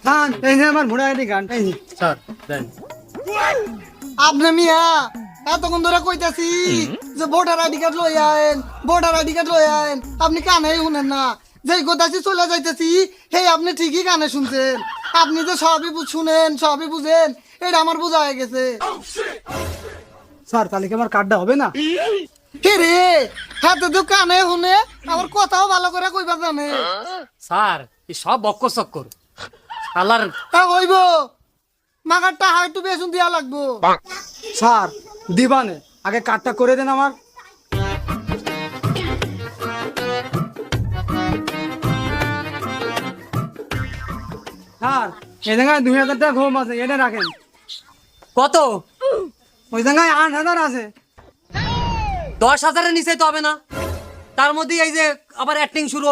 খান এই যে আমার ভোটার আইডি কার্ড স্যার দেন। আপনি মিয়া এতক্ষণ ধরে কইতাছি যে ভোটার আইডি কার্ড লই আইন, ভোটার আইডি কার্ড লই আইন, আপনি কানেই শুনেন না। যেই কোথাছি চলে যাইতেছি সেই আপনি ঠিকই কানে শুনছেন। আপনি যে সবই শুনেন সবই বুঝেন এটা আমার বোঝা হয়ে গেছে। স্যার তাহলে কি আমার কার্ডটা হবে না? কে রে হাতে তো কানে শুনে আমার কথাও ভালো করে কইবা জানে। স্যার এই সব বক্কর চক্কর আল্লাহর। হইব মাগারটা হাইটু বেসুন দিয়া লাগবো। স্যার দিবানে আগে কার্ডটা করে দেন আমার। স্যার এই জায়গায় 2000 টাকা ঘুম আছে, এটা রাখেন। কত? ওই জায়গায় 8000 আছে। 10,000-এর নিচে তো হবে না, তার মধ্যে এই যে আবার অ্যাক্টিং শুরু